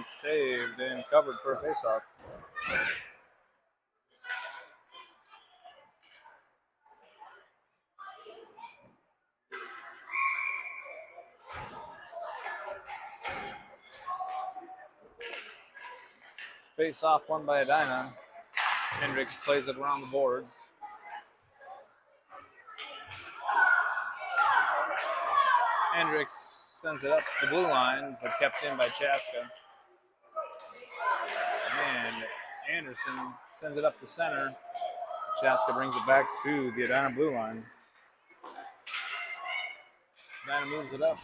and saved and covered for a faceoff. Face-off won by Edina. Hendricks plays it around the board. Hendricks sends it up the blue line, but kept in by Chaska. And Anderson sends it up the center. Chaska brings it back to the Edina blue line. Edina moves it up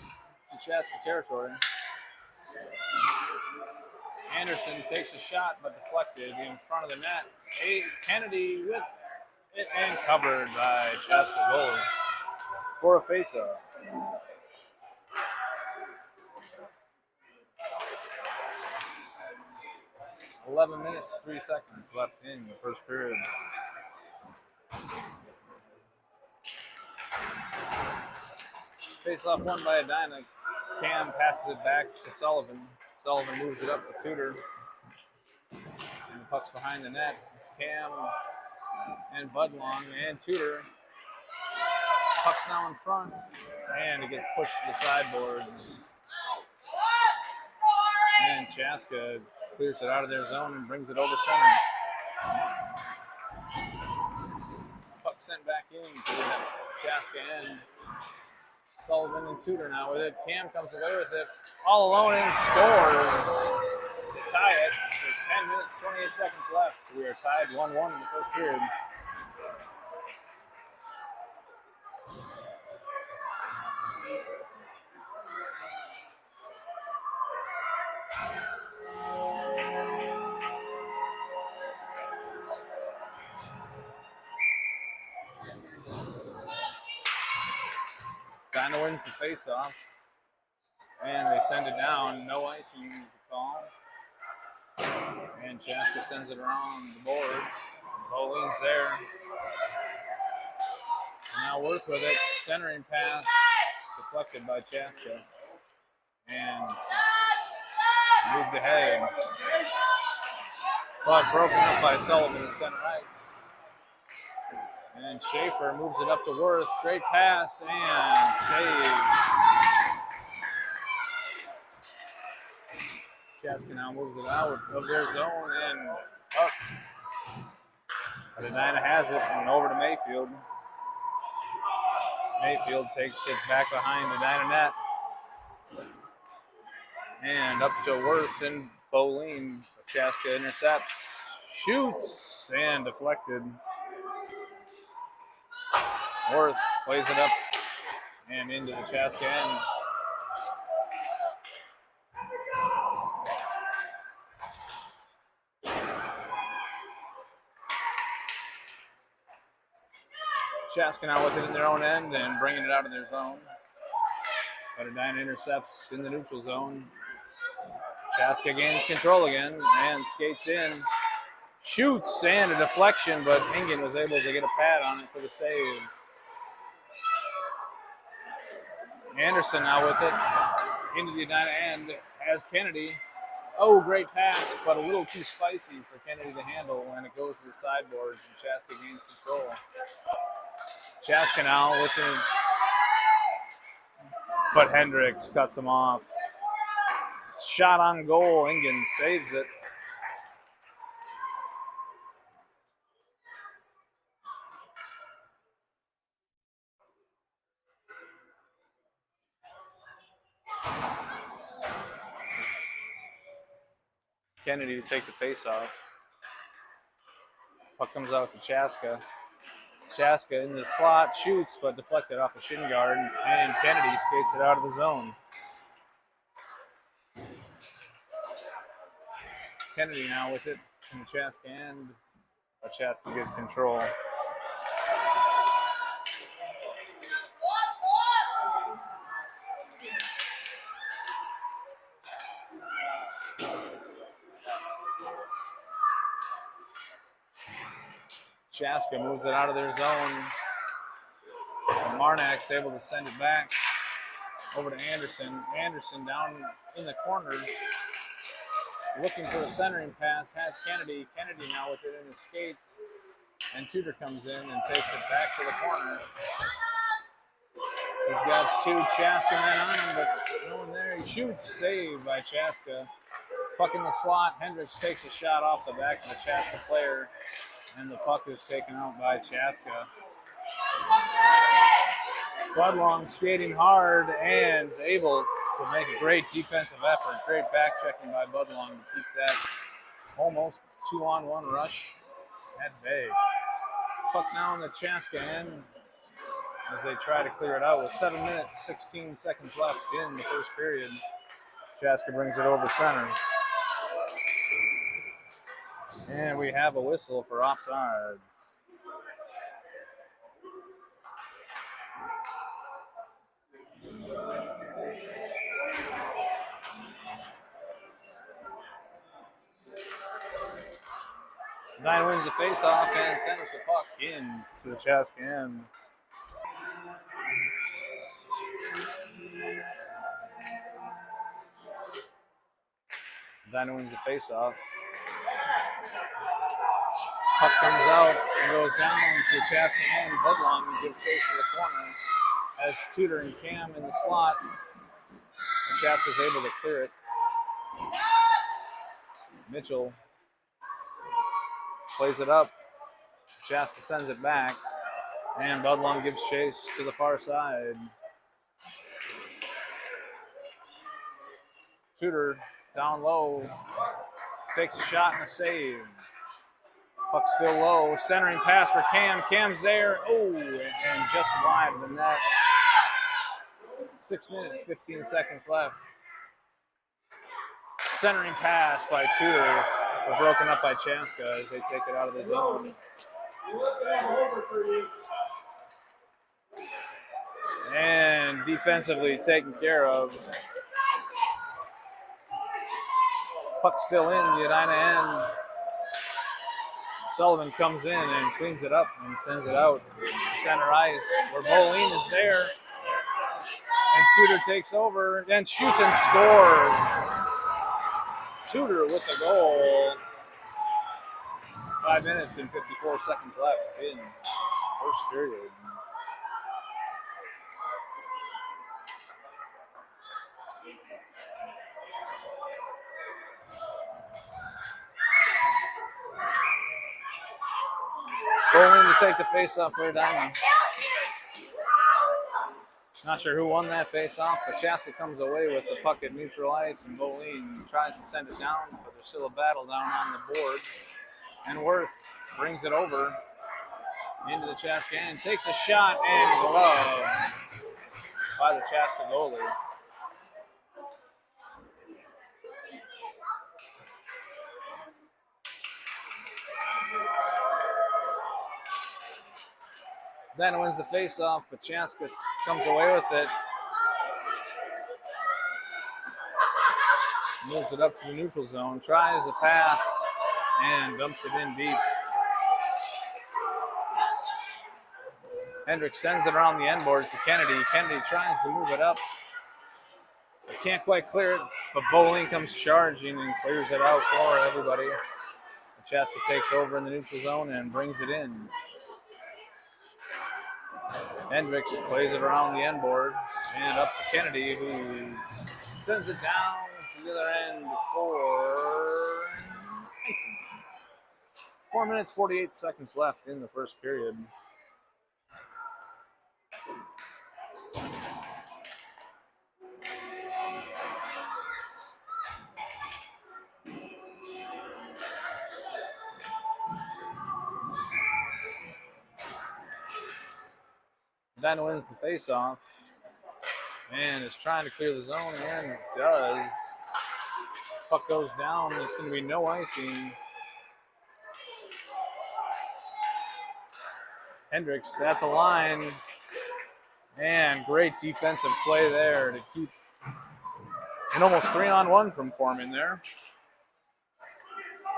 to Chaska territory. Anderson takes a shot, but deflected in front of the net. Kennedy with it and covered by Chaska goalie for a faceoff. "11 minutes, 3 seconds left in the first period. Face-off won by Edina. Cam passes it back to Sullivan. Sullivan moves it up to Tudor. And the puck's behind the net. Cam and Budlong and Tudor. Puck's now in front. And it gets pushed to the sideboards. And Chaska clears it out of their zone and brings it over center. Puck sent back in to the Chaska end. Sullivan and Tudor now with it. Cam comes away with it all alone and scores to tie it with 10 minutes, 28 seconds left. We are tied 1-1 in the first period. Edina wins the face-off, and they send it down. No icing is the call. And Chaska sends it around the board. Bowling's there. Now Worth with it. Centering pass deflected by Chaska. And moved ahead. But broken up by Sullivan at center ice. And Schaefer moves it up to Worth. Great pass and save. Chaska now moves it out of their zone and up. But Edina has it and over to Mayfield. Mayfield takes it back behind the Edina net. And up to Worth and Boline. Chaska intercepts, shoots, and deflected. Worth plays it up and into the Chaska end. Chaska now with it in their own end and bringing it out of their zone. But Edina intercepts in the neutral zone. Chaska gains control again and skates in. Shoots and a deflection, but Ingen was able to get a pad on it for the save. Anderson now with it into the Edina end has Kennedy. Oh, great pass, but a little too spicy for Kennedy to handle, and it goes to the sideboards, and Chaska gains control. Chaska now with it, but Hendricks cuts him off. Shot on goal, Ingen saves it. Kennedy to take the face-off. Puck comes out to Chaska. Chaska in the slot, shoots, but deflected off a shin guard, and Kennedy skates it out of the zone. Kennedy now with it in the Chaska end, but Chaska gets control. Chaska moves it out of their zone. And Marnak's able to send it back over to Anderson. Anderson down in the corner. looking for a centering pass, has Kennedy. Kennedy now with it in his skates. And Tudor comes in and takes it back to the corner. He's got two Chaska men on him, but no one there. He shoots, saved by Chaska. Puck in the slot. Hendricks takes a shot off the back of the Chaska player, and the puck is taken out by Chaska. Budlong skating hard and is able to make a great defensive effort. Great back checking by Budlong to keep that almost 2-on-1 rush at bay. Puck now in the Chaska end as they try to clear it out with 7 minutes, 16 seconds left in the first period. Chaska brings it over center. And we have a whistle for offsides. Nine wins the face-off and sends the puck in to the Chaska end. Dinah wins the face-off. Puck comes out and goes down to Chaska end. Budlong gives chase to the corner as Tudor and Cam in the slot. And Chaska's able to clear it. Mitchell plays it up. Chaska sends it back. And Budlong gives chase to the far side. Tudor down low. Takes a shot and a save. Puck still low. Centering pass for Cam. Cam's there. Oh, and just wide of the net. 6 minutes, 15 seconds left. Centering pass by Tudor, but broken up by Chaska as they take it out of the zone. And defensively taken care of. Puck still in the Edina end. Sullivan comes in and cleans it up and sends it out to center ice where Moline is there. And Tudor takes over and shoots and scores. Tudor with the goal. 5 minutes and 54 seconds left in first period. Going to take the face-off for Edina. Not sure who won that face-off, but Chaska comes away with the puck at neutral ice, and Moline tries to send it down, but there's still a battle down on the board. And Worth brings it over into the Chaska end, takes a shot and glove by the Chaska goalie. Then wins the face-off, but Chaska comes away with it. Moves it up to the neutral zone, tries a pass, and dumps it in deep. Hendricks sends it around the end boards to Kennedy. Kennedy tries to move it up. Can't quite clear it, but Bowling comes charging and clears it out for everybody. Chaska takes over in the neutral zone and brings it in. Hendricks plays it around the end boards and up to Kennedy, who sends it down to the other end for Mason. 4 minutes, 48 seconds left in the first period. Then wins the face-off and is trying to clear the zone and does. Puck goes down. There's going to be no icing. Hendricks at the line. And great defensive play there to keep an almost 3-on-1 from forming there.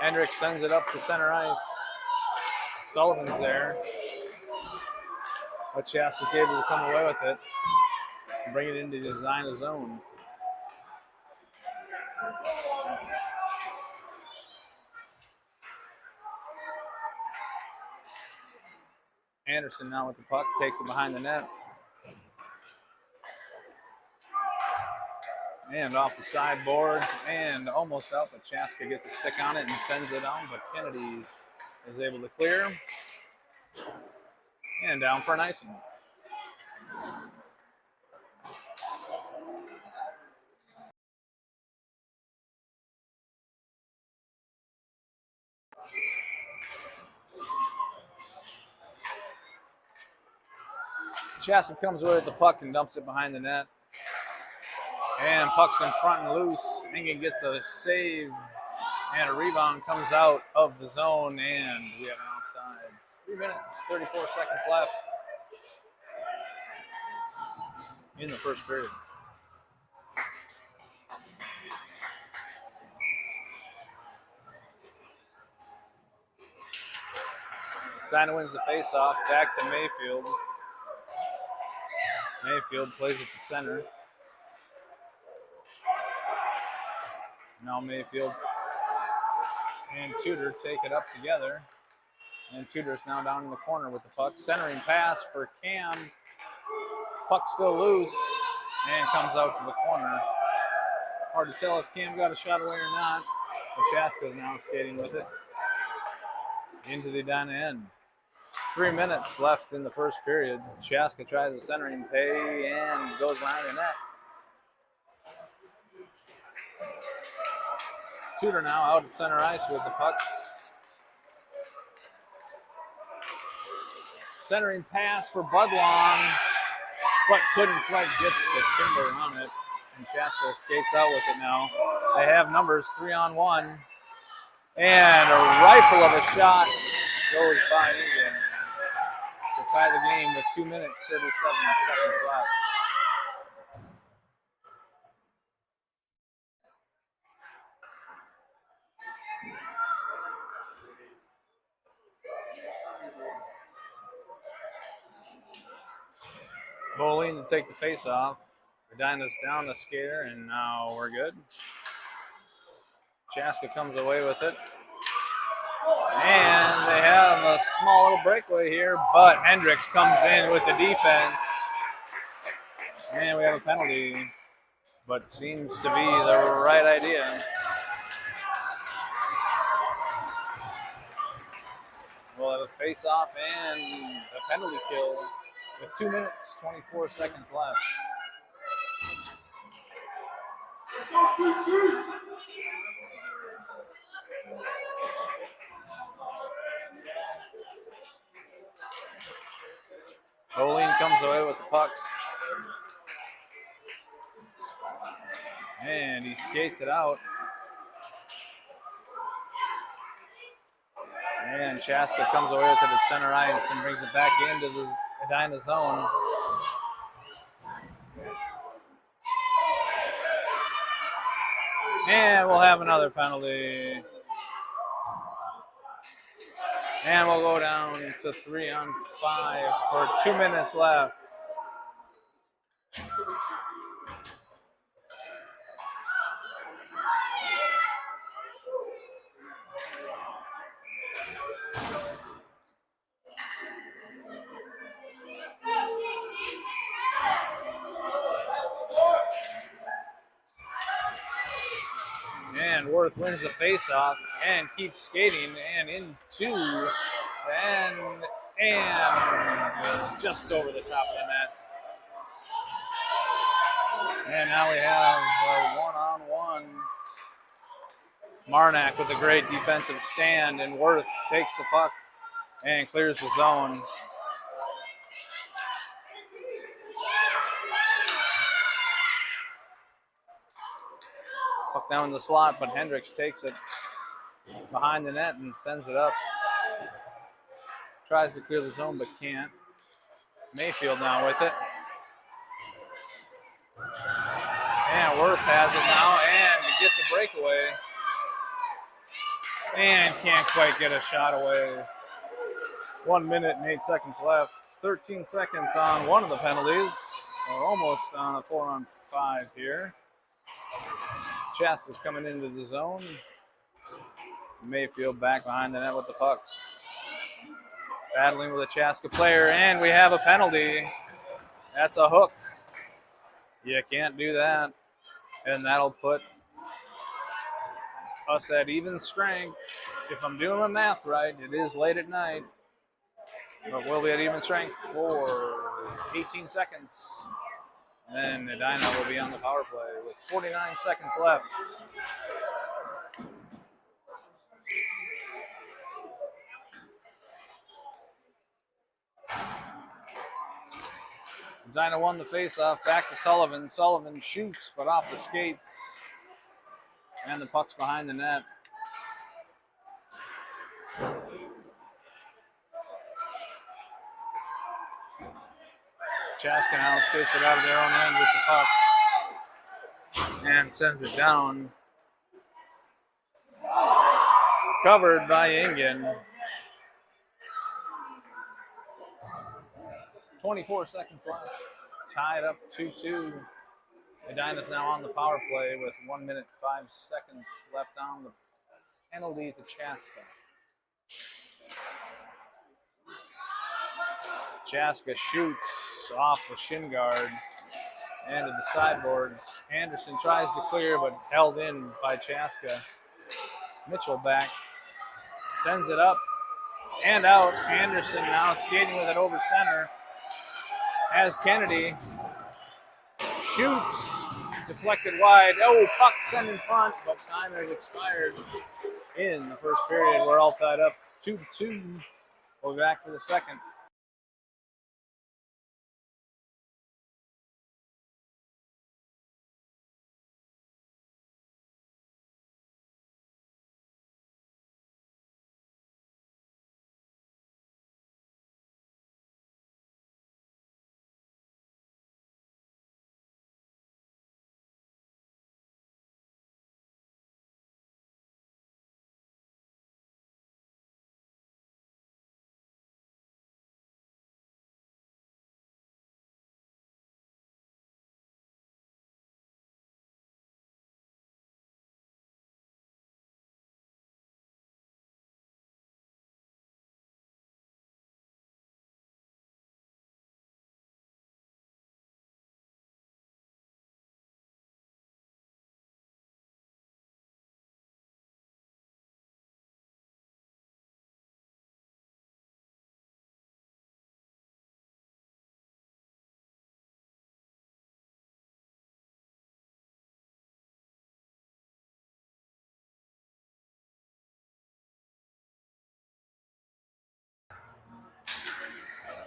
Hendricks sends it up to center ice. Sullivan's there. But Chaps is able to come away with it and bring it into the design of zone. Anderson now with the puck, takes it behind the net. And off the sideboards and almost out, but Chaska gets a stick on it and sends it down, but Kennedy is able to clear. And down for an icing. Chaska comes away with the puck and dumps it behind the net. And puck's in front and loose. Engen gets a save, and a rebound comes out of the zone, and we have an offside. 3 minutes, 34 seconds left in the first period. Dinah wins the faceoff, back to Mayfield. Mayfield plays at the center. Now Mayfield and Tudor take it up together. And Tudor's now down in the corner with the puck. Centering pass for Cam. Puck still loose and comes out to the corner. Hard to tell if Cam got a shot away or not. But Chaska's now skating with it into the Edina end. 3 minutes left in the first period. Chaska tries a centering pay and goes behind the net. Tudor now out at center ice with the puck. Centering pass for Budlong, but couldn't quite get the timber on it. And Chaska skates out with it now. They have numbers 3-on-1. And a rifle of a shot goes by Engen to tie the game with 2 minutes, 37 seconds left. Bowling to take the face off. Edina's down the skater, and now we're good. Chaska comes away with it. And they have a small little breakaway here, but Hendricks comes in with the defense. And we have a penalty, but seems to be the right idea. We'll have a face-off and a penalty kill with 2 minutes, 24 seconds left. Colleen comes away with the puck. And he skates it out. And Chaska comes away with it at center ice and brings it back into the Edina zone. And we'll have another penalty. And we'll go down to 3-on-5 for 2 minutes left. And Worth wins the faceoff and keeps skating and into and just over the top of the net. And now we have a one-on-one. Marnak with a great defensive stand, and Worth takes the puck and clears the zone. Puck down in the slot, but Hendricks takes it behind the net and sends it up. Tries to clear the zone, but can't. Mayfield now with it. And Worth has it now and gets a breakaway. And can't quite get a shot away. 1 minute and 8 seconds left. 13 seconds on one of the penalties. So almost on a 4-on-5 here. Chaska's coming into the zone. Mayfield back behind the net with the puck. Battling with a Chaska player, and we have a penalty. That's a hook. You can't do that. And that'll put us at even strength. If I'm doing my math right, it is late at night. But we'll be at even strength for 18 seconds. And Edina will be on the power play with 49 seconds left. Edina won the faceoff. Back to Sullivan. Sullivan shoots, but off the skates. And the puck's behind the net. Chaska now skates it out of their own end with the puck and sends it down. Covered by Ingen. 24 seconds left. Tied up 2-2. Edina's now on the power play with 1 minute 5 seconds left on the penalty to Chaska. Chaska shoots off the shin guard and to the sideboards. Anderson tries to clear, but held in by Chaska. Mitchell back, sends it up and out. Anderson now skating with it over center. As Kennedy shoots, deflected wide. Oh, puck sent in front, but time has expired in the first period. We're all tied up 2-2. We'll be back for the second.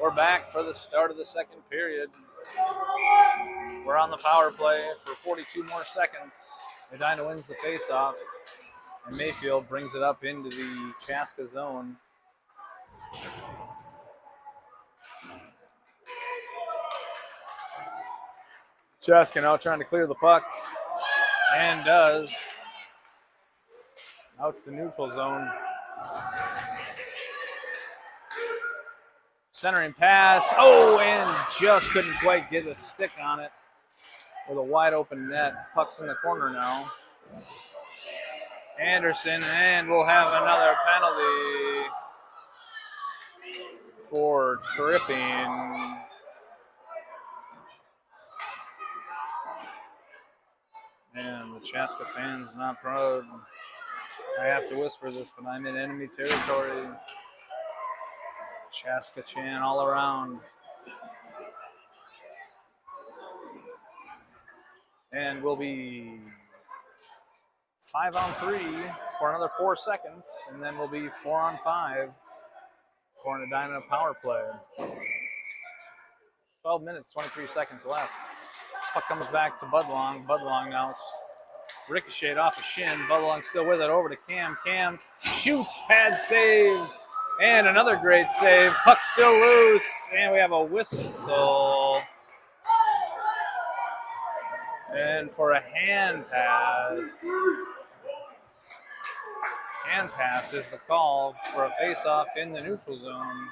We're back for the start of the second period. We're on the power play for 42 more seconds. Edina wins the faceoff, and Mayfield brings it up into the Chaska zone. Chaska now trying to clear the puck, and does. Out to the neutral zone. Centering pass. Oh, and just couldn't quite get a stick on it with a wide open net. Puck's in the corner now. Anderson, and we'll have another penalty for tripping. And the Chaska fans not proud. I have to whisper this, but I'm in enemy territory. Chaska Chan all around. And we'll be 5-on-3 for another 4 seconds, and then we'll be 4-on-5 for an Edina power play. 12 minutes, 23 seconds left. Puck comes back to Budlong. Budlong now ricocheted off a shin. Budlong still with it over to Cam. Cam shoots, pad save, and another great save. Puck still loose, and we have a whistle. And for a hand pass. Hand pass is the call for a face-off in the neutral zone.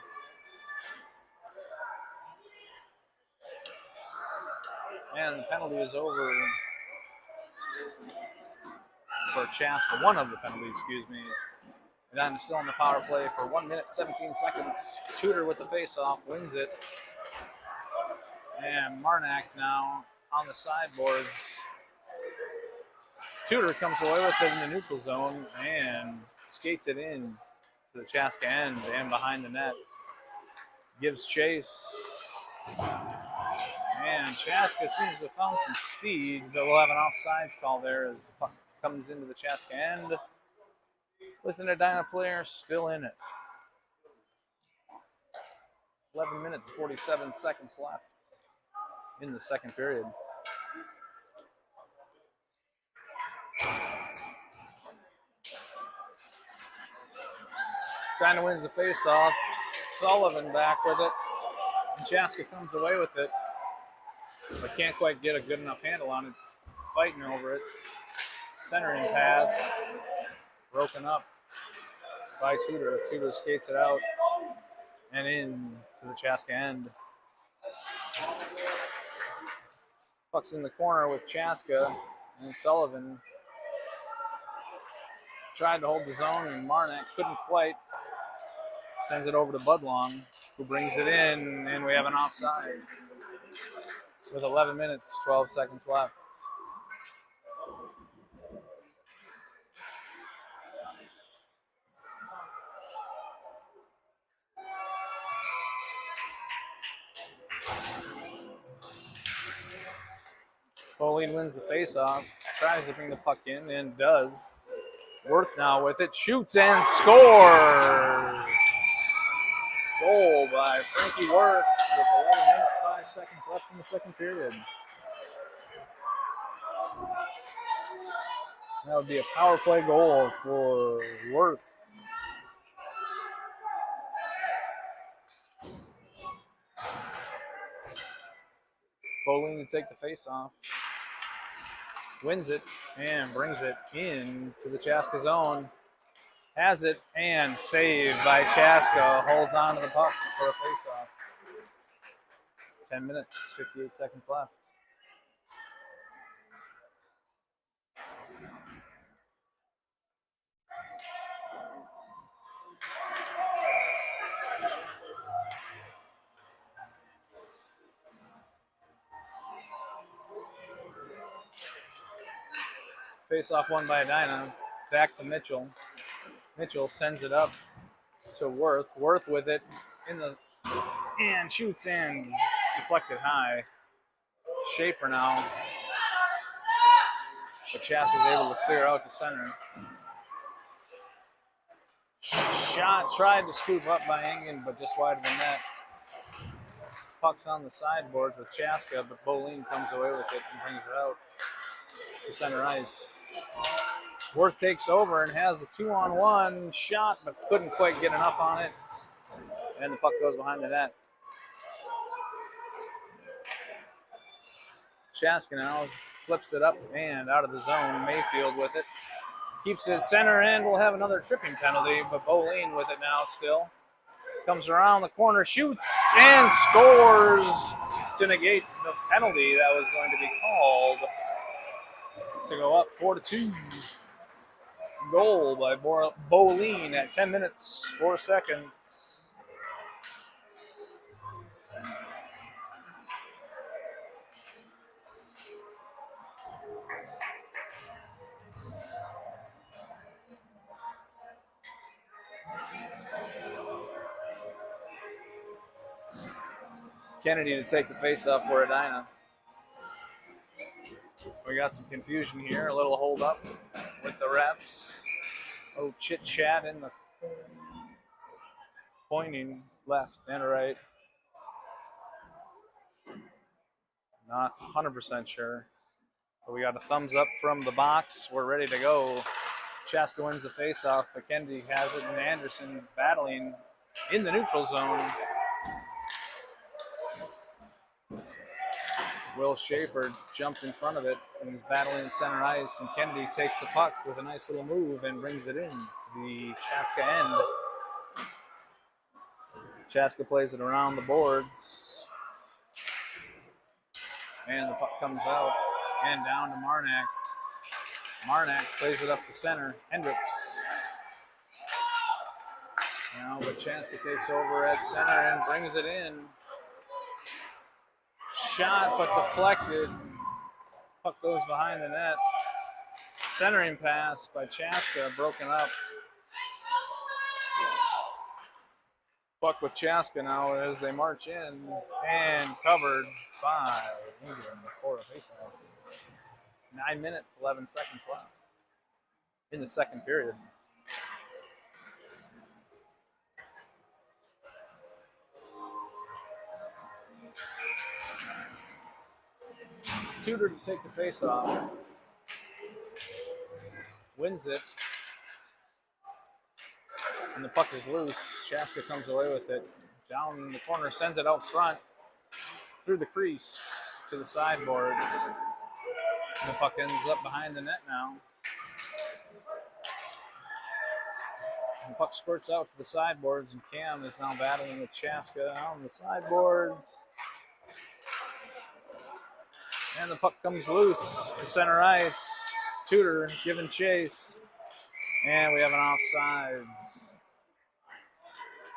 And the penalty is over for Chaska. One of the penalties, excuse me, Edina still on the power play for 1 minute, 17 seconds. Tudor with the face-off, wins it. And Marnak now on the sideboards. Tudor comes away with it in the neutral zone and skates it in to the Chaska end and behind the net. Gives chase. And Chaska seems to have found some speed, but we'll have an offsides call there as the puck comes into the Chaska end with an Edina player still in it. 11 minutes, 47 seconds left in the second period. Edina wins the face-off. Sullivan back with it. And Chaska comes away with it, but can't quite get a good enough handle on it. Fighting over it. Centering pass. Broken up by Tudor. Tudor skates it out and in to the Chaska end. Puck's in the corner with Chaska and Sullivan. Tried to hold the zone and Marnak couldn't quite. Sends it over to Budlong, who brings it in, and we have an offside with 11 minutes, 12 seconds left. Pauline wins the faceoff, tries to bring the puck in, and does. Worth now with it, shoots and scores! Goal by Frankie Worth with 11 minutes, 5 seconds left in the second period. That would be a power play goal for Worth. Pauline to take the face-off. Wins it and brings it in to the Chaska zone. Has it and saved by Chaska. Holds on to the puck for a face-off. 10 minutes, 58 seconds left. Face-off won by Edina. Back to Mitchell. Mitchell sends it up to Worth. Worth with it in the and shoots and deflected high. Schaefer now. But Chaska's able to clear out the center. Shot tried to scoop up by Engen, but just wide of the net. Puck's on the sideboards with Chaska, but Bolin comes away with it and brings it out to center ice. Worth takes over and has a 2-on-1 shot, but couldn't quite get enough on it. And the puck goes behind the net. Chaska now flips it up and out of the zone. Mayfield with it. Keeps it at center and we'll have another tripping penalty, but Bolin with it now still. Comes around the corner, shoots, and scores to negate the penalty that was going to be called to go up 4-2. Goal by Bolin at 10 minutes, 4 seconds. Kennedy to take the face-off for Edina. We got some confusion here, a little hold up with the refs. A little chit-chat in the pointing left and right. Not 100% sure. But we got a thumbs up from the box. We're ready to go. Chaska wins the face-off, but Kennedy has it, and Anderson battling in the neutral zone. Will Schaefer jumped in front of it and is battling center ice, and Kennedy takes the puck with a nice little move and brings it in to the Chaska end. Chaska plays it around the boards. And the puck comes out and down to Marnak. Marnak plays it up the center. Hendricks Now, but Chaska takes over at center and brings it in. Shot, but deflected. Puck goes behind the net. Centering pass by Chaska, broken up. Puck with Chaska now as they march in and covered by England for a faceoff. 9 minutes, 11 seconds left in the second period. Tudor to take the faceoff. Wins it. And the puck is loose. Chaska comes away with it. Down in the corner, sends it out front. Through the crease to the sideboards. And the puck ends up behind the net now. And the puck squirts out to the sideboards, and Cam is now battling with Chaska on the sideboards. And the puck comes loose to center ice. Tudor giving chase. And we have an offsides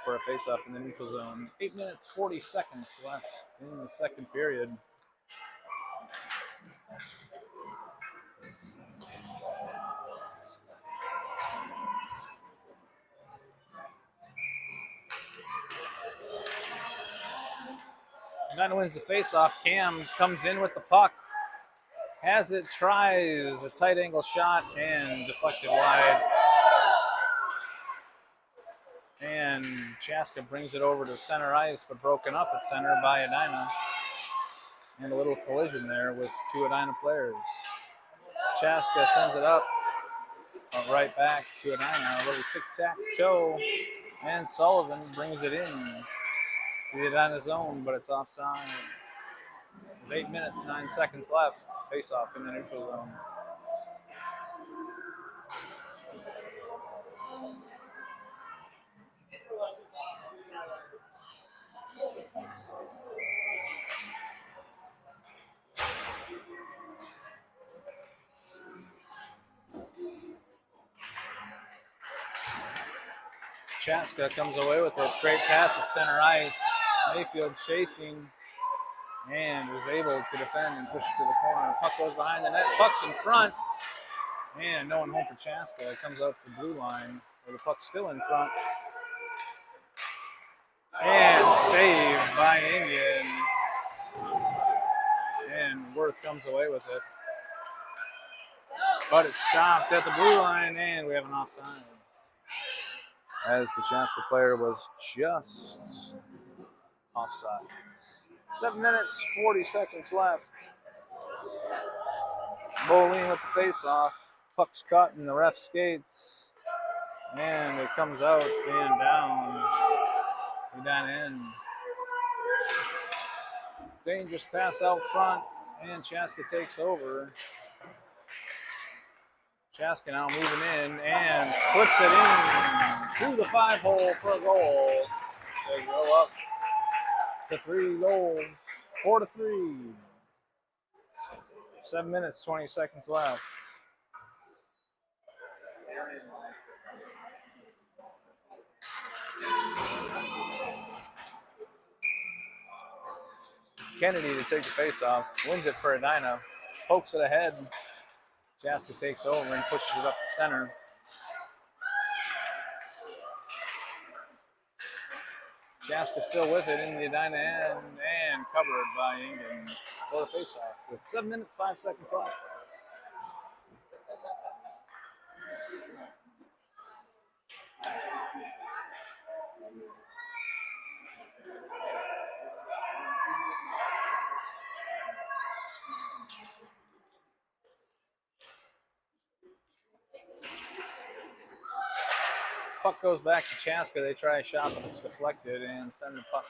for a faceoff in the neutral zone. 8 minutes, 40 seconds left in the second period. Nine wins the faceoff. Cam comes in with the puck. Has it, tries a tight angle shot and deflected wide. And Chaska brings it over to center ice, but broken up at center by Edina. And a little collision there with two Edina players. Chaska sends it up, right back to Edina. A little tic-tac-toe. And Sullivan brings it in. The Edina zone, but it's offside. With 8 minutes, 9 seconds left. Face off in the neutral zone. Chaska comes away with a great pass at center ice. Mayfield chasing and was able to defend and push it to the corner. Puck goes behind the net. Puck's in front. And no one home for Chaska. It comes out to the blue line where the puck's still in front. And saved by Indian. And Worth comes away with it. But it's stopped at the blue line, and we have an offside. As the Chaska player was just offside. 7 minutes, 40 seconds left. Bowling with the face-off. Puck's caught in the ref skates. And it comes out and down. Down in. Dangerous pass out front, and Chaska takes over. Chaska now moving in and slips it in through the 5-hole for a goal. They go up to 3 goals, 4-3. 7 minutes, 20 seconds left. Kennedy to take the face-off, wins it for Edina, pokes it ahead. Chaska takes over and pushes it up the center. Chaska still with it in the Edina end and covered by England for the face-off with 7 minutes, 5 seconds left. Puck goes back to Chaska. They try a shot, but it's deflected and send the puck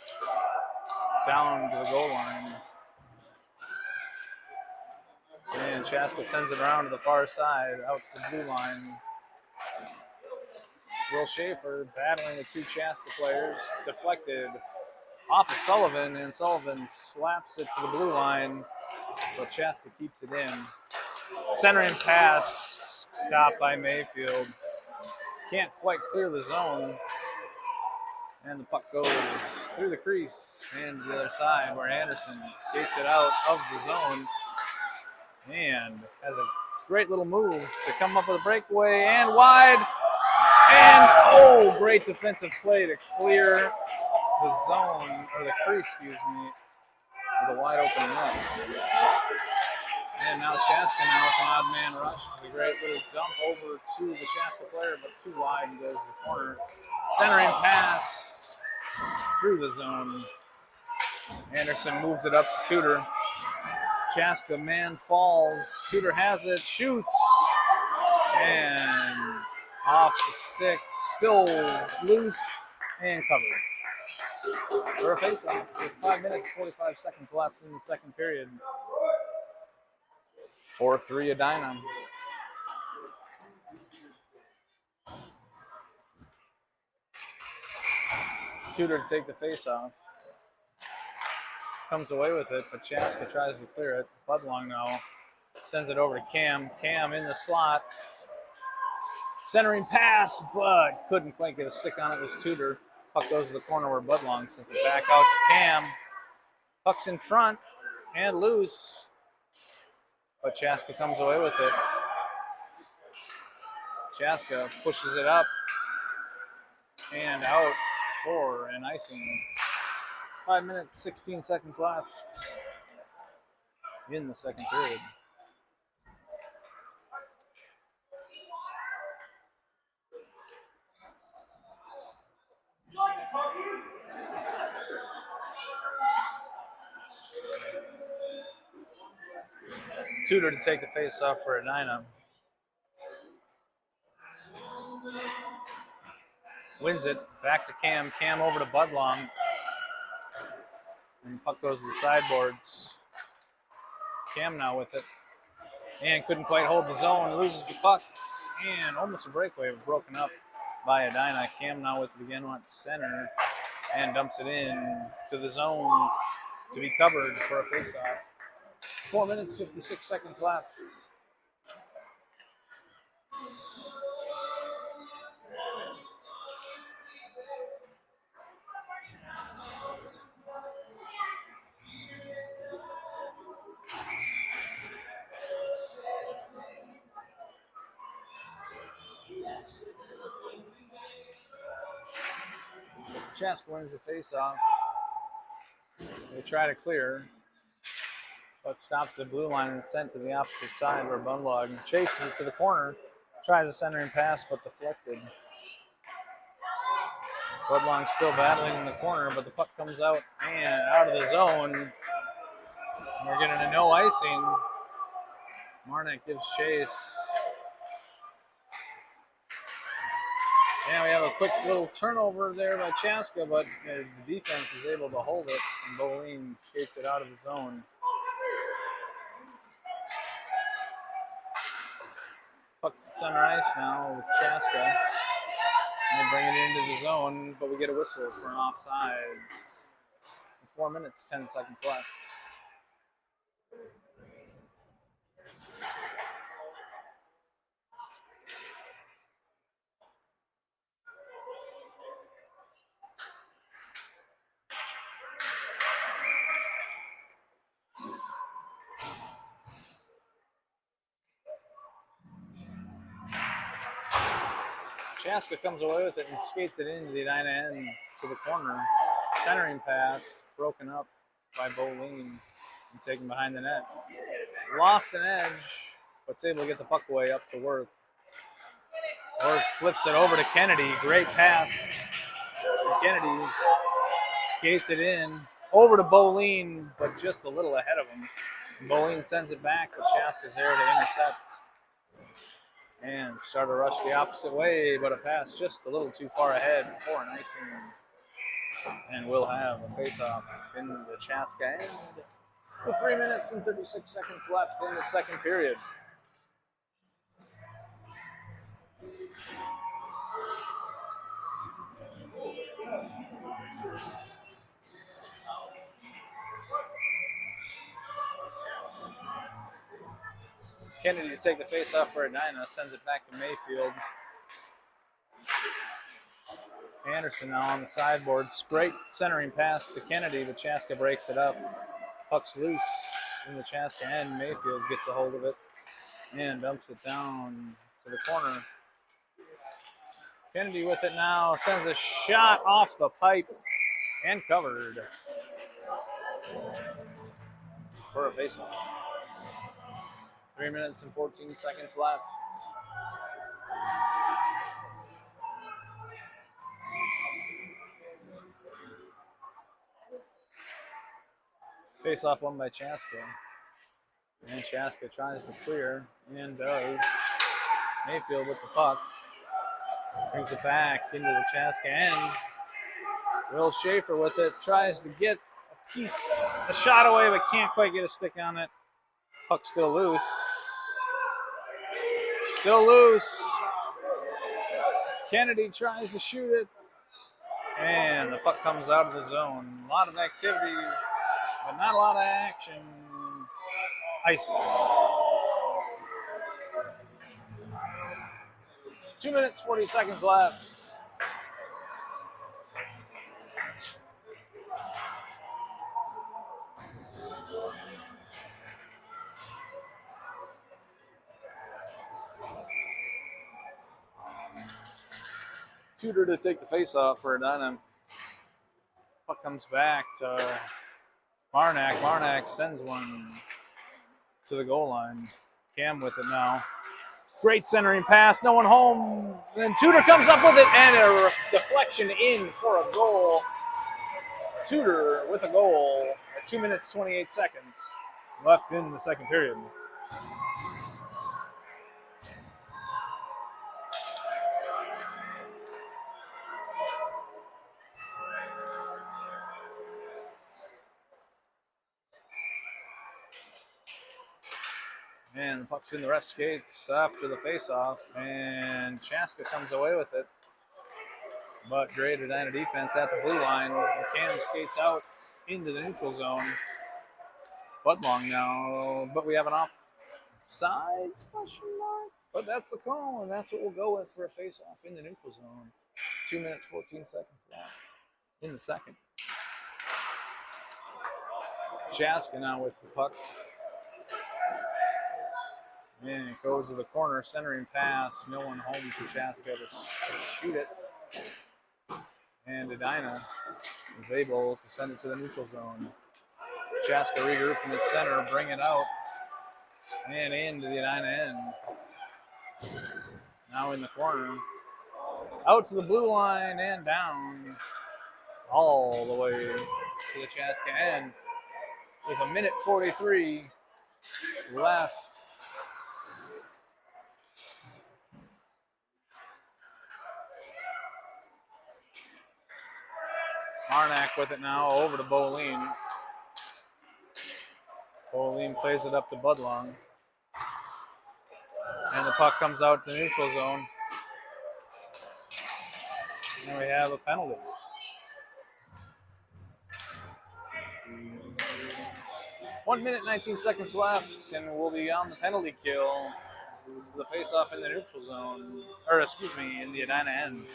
down to the goal line. And Chaska sends it around to the far side, out to the blue line. Will Schaefer battling the two Chaska players, deflected off of Sullivan, and Sullivan slaps it to the blue line, but Chaska keeps it in. Centering pass, stopped by Mayfield. Can't quite clear the zone. And the puck goes through the crease and to the other side where Anderson skates it out of the zone and has a great little move to come up with a breakaway and wide. And oh, great defensive play to clear the zone, or the crease, excuse me, with a wide open net. And now Chaska now with an odd man rush. It's a great little dump over to the Chaska player, but too wide and goes to the corner. Centering pass through the zone. Anderson moves it up to Tudor. Chaska man falls. Tudor has it, shoots, and off the stick, still loose and covered. For a face-off with 5 minutes, 45 seconds left in the second period. 4-3 Edina. Tudor to take the face-off. Comes away with it, but Chaska tries to clear it. Budlong now sends it over to Cam. Cam in the slot. Centering pass, but couldn't quite get a stick on it. It was Tudor. Puck goes to the corner where Budlong sends it back out to Cam. Puck's in front and loose, but Chaska comes away with it. Chaska pushes it up and out for an icing. 5 minutes, 16 seconds left in the second period. Tudor to take the face-off for Edina. Wins it. Back to Cam. Cam over to Budlong. And the puck goes to the sideboards. Cam now with it. And couldn't quite hold the zone. Loses the puck. And almost a breakaway. Broken up by Edina. Cam now with it again. Wants center. And dumps it in to the zone to be covered for a face-off. 4 minutes, 56 seconds left. Chaska wins the face-off. They try to clear, but stops the blue line and sent to the opposite side where Budlong chases it to the corner. Tries a centering pass, but deflected. Budlong still battling in the corner, but the puck comes out and out of the zone. We're getting a no icing. Marnik gives chase. And we have a quick little turnover there by Chaska, but the defense is able to hold it, and Bolin skates it out of the zone. Puck's at center ice now with Chaska. And they bring it into the zone, but we get a whistle for an offsides. 4 minutes, 10 seconds left. Chaska comes away with it and skates it into the Edina end to the corner. Centering pass, broken up by Bolin and taken behind the net. Lost an edge, but is able to get the puck away up to Worth. Worth flips it over to Kennedy. Great pass. Kennedy skates it in over to Bolin, but just a little ahead of him. Bolin sends it back, but Chaska's there to intercept. And start to rush the opposite way, but a pass just a little too far ahead for an icing. And we'll have a face-off in the Chaska end with 3 minutes and 36 seconds left in the second period. Kennedy to take the face-off for Edina, sends it back to Mayfield. Anderson now on the sideboards. Great centering pass to Kennedy, but Chaska breaks it up. Puck's loose in the Chaska end. Mayfield gets a hold of it and dumps it down to the corner. Kennedy with it now, sends a shot off the pipe and covered for a faceoff. 3 minutes and 14 seconds left. Face-off won by Chaska. And Chaska tries to clear and does. Mayfield with the puck. Brings it back into the Chaska end. Will Schaefer with it. Tries to get a shot away, but can't quite get a stick on it. Puck still loose. Still loose. Kennedy tries to shoot it. And the puck comes out of the zone. A lot of activity, but not a lot of action. Icing. 2 minutes, 40 seconds left. Tudor to take the face-off for Edina. Puck comes back to Marnak. Marnak sends one to the goal line. Cam with it now. Great centering pass, no one home. Then Tudor comes up with it and a deflection in for a goal. Tudor with a goal at 2 minutes, 28 seconds left in the second period. And the puck's in the ref skates after the face-off, and Chaska comes away with it. But great Edina defense at the blue line. Cam skates out into the neutral zone. Budlong now, but we have an offside question mark. But that's the call, and that's what we'll go with for a face-off in the neutral zone. 2 minutes, 14 seconds left in the second. Chaska now with the puck. And it goes to the corner, centering pass. No one home for Chaska to shoot it. And Edina is able to send it to the neutral zone. Chaska regrouping at center, bring it out. And into the Edina end. Now in the corner. Out to the blue line and down. All the way to the Chaska end. With a minute 43 left. Marnak with it now, over to Bolin. Bolin plays it up to Budlong. And the puck comes out to the neutral zone. And we have a penalty. One minute, 19 seconds left, and we'll be on the penalty kill. The face-off in the neutral zone, or excuse me, in the Edina end.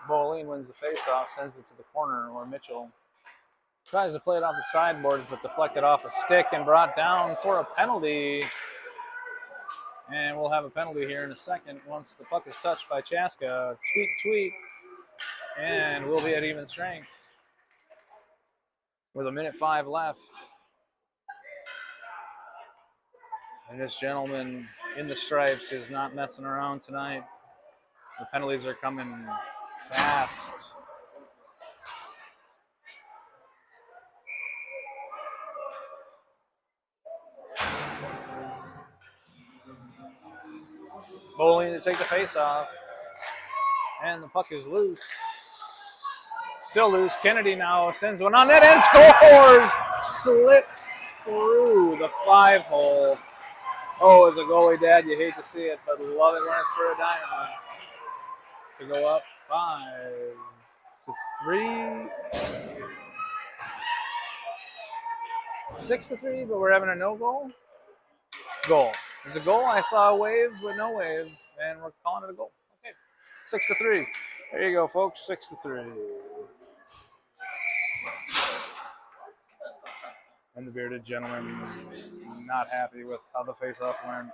Bolin wins the face-off, sends it to the corner where Mitchell tries to play it off the sideboards, but deflected off a stick and brought down for a penalty. And we'll have a penalty here in a second once the puck is touched by Chaska. Tweet, tweet. And we'll be at even strength with a minute 5 left. And this gentleman in the stripes is not messing around tonight. The penalties are coming fast. Bolin to take the face off. And the puck is loose. Still loose. Kennedy now sends one on net and scores! Slips through the 5-hole. Oh, as a goalie, Dad, you hate to see it, but love it when it's for Edina to go up 5-3. 6-3, but we're having a no goal. Goal. There's a goal. I saw a wave, but no wave, and we're calling it a goal. Okay. 6-3. There you go, folks. 6-3. And the bearded gentleman not happy with how the face-off went.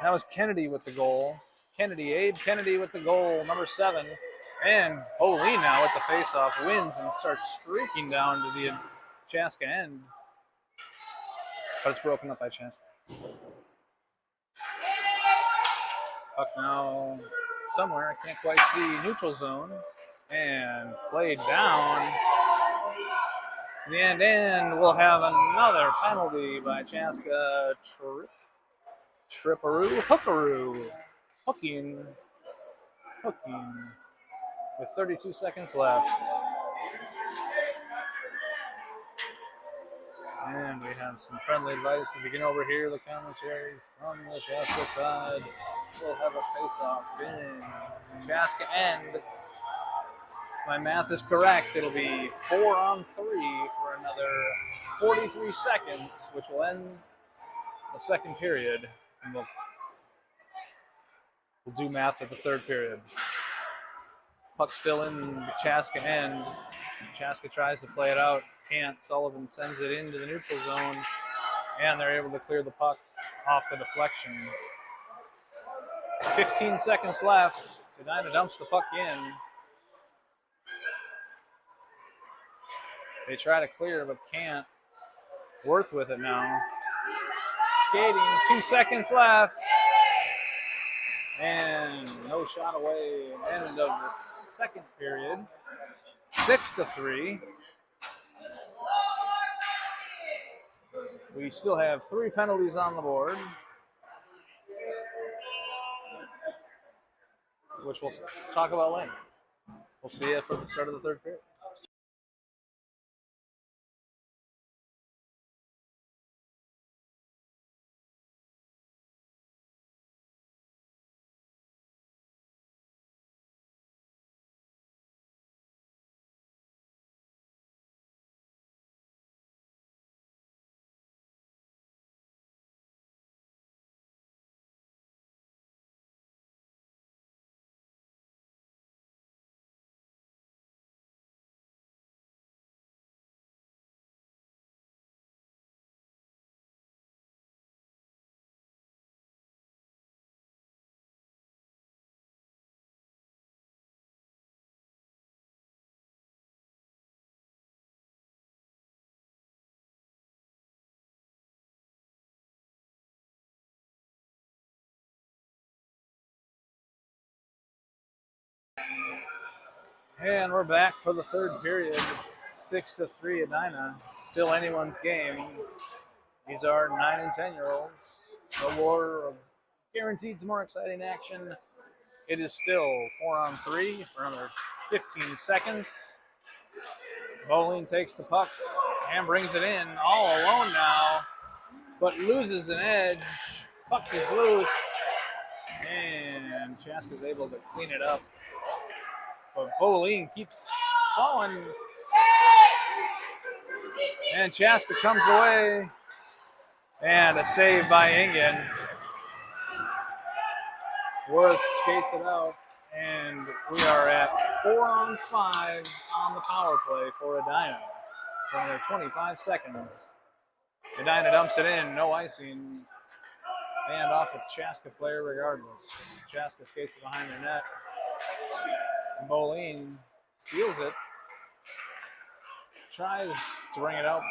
That was Kennedy with the goal. Abe Kennedy with the goal, number 7. And Boleen now with the face-off wins and starts streaking down to the Chaska end. But it's broken up by Chaska. Puck now somewhere, I can't quite see, neutral zone. And played down. In the end, we'll have another penalty by Chaska. Hooking. With 32 seconds left. And we have some friendly advice. If you can overhear the commentary from the Chaska side, we'll have a face-off in Chaska end. If my math is correct, it'll be 4-on-3 for another 43 seconds, which will end the second period. And we'll do math at the third period. Puck still in the Chaska end. Chaska tries to play it out. Can't. Sullivan sends it into the neutral zone. And they're able to clear the puck off the deflection. 15 seconds left. Sedina dumps the puck in. They try to clear, but can't. Worth with it now. Skating. 2 seconds left. And no shot away. End of the second period. 6-3. We still have 3 penalties on the board, which we'll talk about later. We'll see you for the start of the third period. And we're back for the third period. 6-3 Edina. Still anyone's game. These are 9 and 10-year-olds. The war of guaranteed some more exciting action. It is still 4-on-3 for another 15 seconds. Boleen takes the puck and brings it in all alone now, but loses an edge. Puck is loose, and Chaska's able to clean it up. But Boleen keeps falling, and Chaska comes away, and a save by Ingen. Worth skates it out, and we are at 4-on-5 on the power play for Edina for another 25 seconds. Edina dumps it in, no icing. Hand off a Chaska player regardless. Chaska skates it behind their net. And Boleen steals it. Tries to bring it out,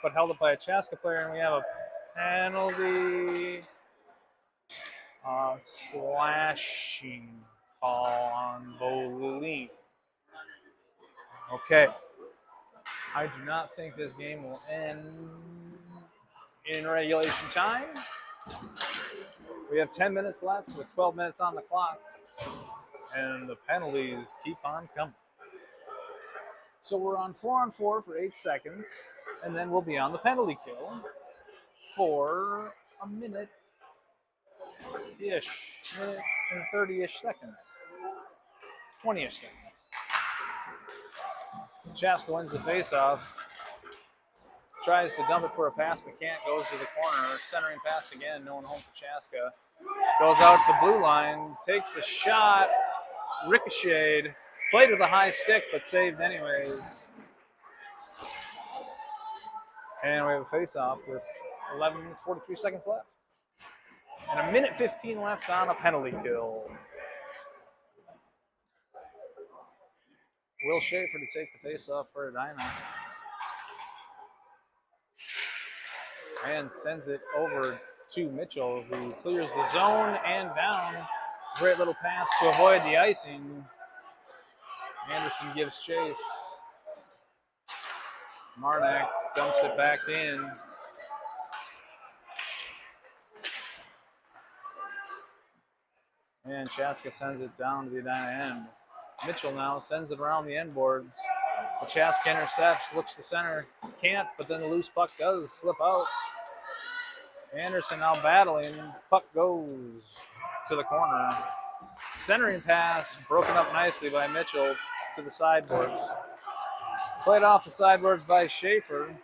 but held up by a Chaska player, and we have a penalty. Slashing call on Boleen. Okay. I do not think this game will end in regulation time. We have 10 minutes left with 12 minutes on the clock, and the penalties keep on coming. So we're on 4-on-4 for 8 seconds, and then we'll be on the penalty kill for a minute and 30-ish seconds. 20-ish seconds. Chaska wins the faceoff. tries to dump it for a pass, but can't. Goes to the corner. Centering pass again. No one home for Chaska. Goes out to the blue line. Takes a shot. Ricocheted. Played with a high stick, but saved anyways. And we have a face-off with 11 minutes, 43 seconds left. And a minute 15 left on a penalty kill. Will Schaefer to take the face-off for Edina. And sends it over to Mitchell, who clears the zone and down. Great little pass to avoid the icing. Anderson gives chase. Marnak dumps it back in. And Chaska sends it down to the Edina end. Mitchell now sends it around the end boards. The Chaska intercepts, looks to center, can't, but then the loose puck does slip out. Anderson now battling, puck goes to the corner. Centering pass, broken up nicely by Mitchell to the sideboards. Played off the sideboards by Schaefer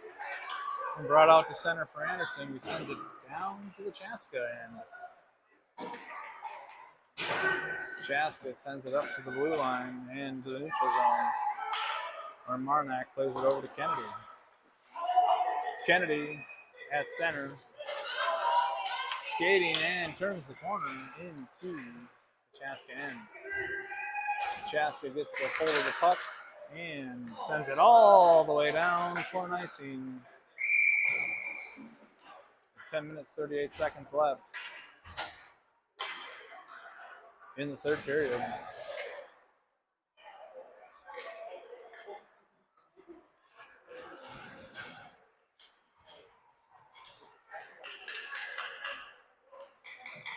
and brought out to center for Anderson, who sends it down to the Chaska end. Chaska sends it up to the blue line and to the neutral zone, where Marnak plays it over to Kennedy. Kennedy at center, skating and turns the corner into the Chaska end. Chaska gets a hold of the puck and sends it all the way down for an icing. 10 minutes, 38 seconds left in the third period.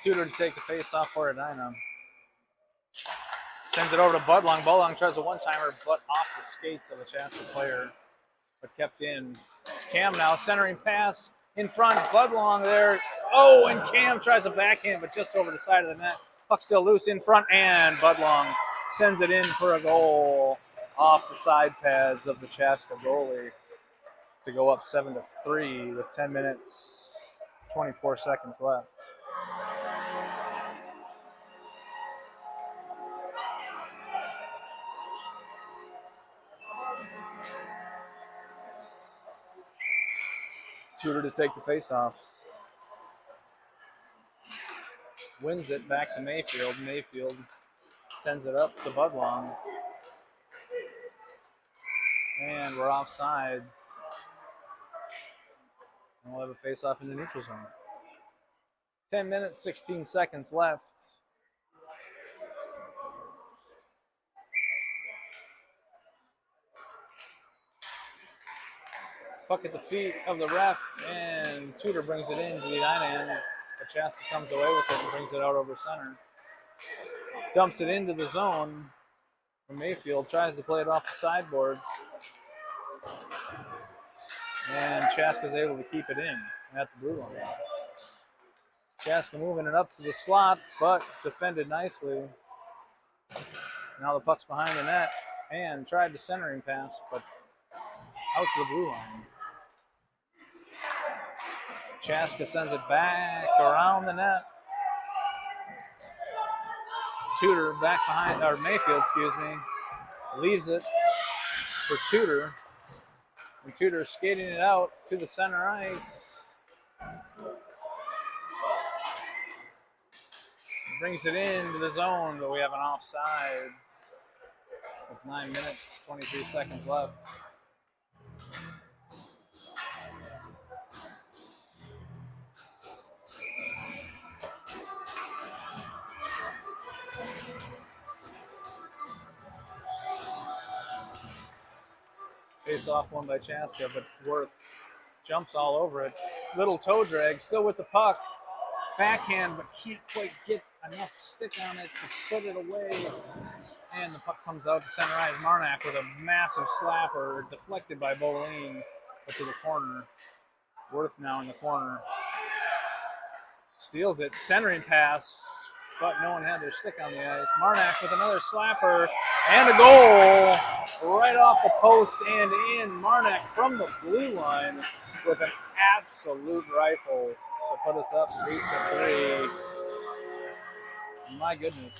Tudor to take the face off for Edina. Sends it over to Budlong. Budlong tries a one-timer, but off the skates of a Chaska player, but kept in. Cam now centering pass in front. Budlong there. Oh, and Cam tries a backhand, but just over the side of the net. Puck still loose in front, and Budlong sends it in for a goal off the side pads of the Chaska goalie to go up 7-3 with 10 minutes, 24 seconds left. Tudor to take the face-off. Wins it back to Mayfield. Mayfield sends it up to Budlong. And we're offsides. And we'll have a face-off in the neutral zone. 10 minutes, 16 seconds left. Puck at the feet of the ref, and Tudor brings it in to the Edina end. But Chaska comes away with it and brings it out over center. Dumps it into the zone. Mayfield tries to play it off the sideboards. And Chaska's able to keep it in at the blue line. Chaska moving it up to the slot, but defended nicely. Now the puck's behind the net, and tried the centering pass, but out to the blue line. Chaska sends it back around the net. Tudor back behind, or Mayfield, leaves it for Tudor. And Tudor skating it out to the center ice. Brings it into the zone, but we have an offsides with 9 minutes, 23 seconds left. Face off one by Chaska, but Worth jumps all over it. Little toe drag, still with the puck. Backhand, but can't quite get enough stick on it to put it away. And the puck comes out to center ice. Marnak with a massive slapper, deflected by Boline, but to the corner. Worth now in the corner. Steals it, centering pass, but no one had their stick on the ice. Marnak with another slapper and a goal right off the post and in. Marnak from the blue line with an absolute rifle. So put us up 8-3. My goodness.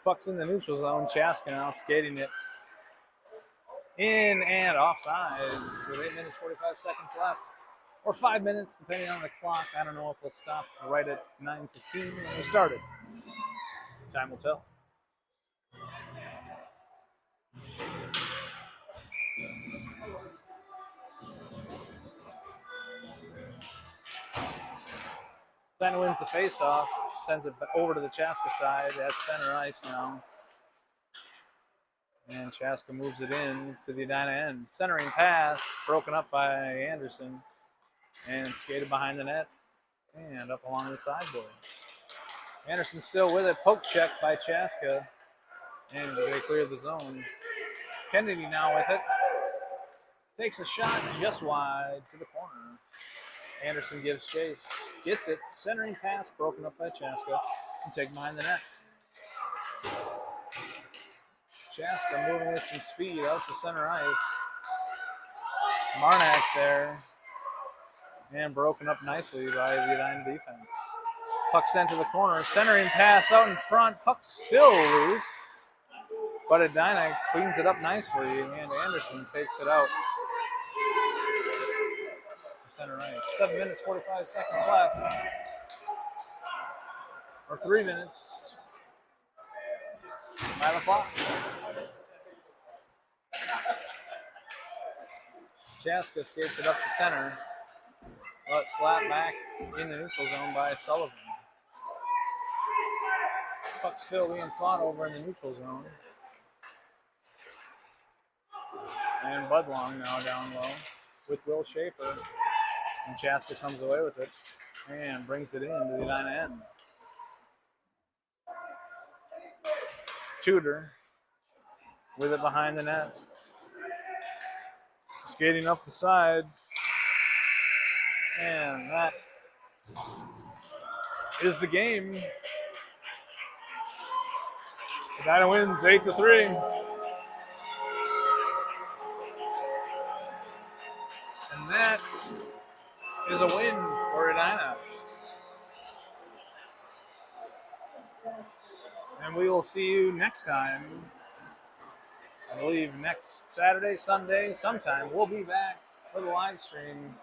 Puck's in the neutral zone. Chaska now skating it in and offside with 8 minutes, 45 seconds left. Or 5 minutes, depending on the clock. I don't know if we'll stop right at 9:15 when we started. Time will tell. Then wins the faceoff, sends it over to the Chaska side at center ice now. And Chaska moves it in to the Edina end. Centering pass, broken up by Anderson. And skated behind the net. And up along the sideboard. Anderson still with it. Poke check by Chaska. And they clear the zone. Kennedy now with it. Takes a shot just wide to the corner. Anderson gives chase. Gets it. Centering pass broken up by Chaska. And take behind the net. Chaska moving with some speed out to center ice. Marnak there. And broken up nicely by the Edina defense. Puck sent to the corner. Centering pass out in front. Puck still loose. But Edina cleans it up nicely. And Anderson takes it out. Center ice. 7 minutes, 45 seconds left. Or 3 minutes. 5 o'clock. Chaska skates it up to center. But slapped back in the neutral zone by Sullivan. Puck still being fought over in the neutral zone. And Budlong now down low with Will Schaefer. And Chaska comes away with it and brings it in to the Edina end. Tudor with it behind the net. Skating up the side. And that is the game. Edina wins 8-3. And that is a win for Edina. And we will see you next time. I believe next Saturday, Sunday, sometime. We'll be back for the live stream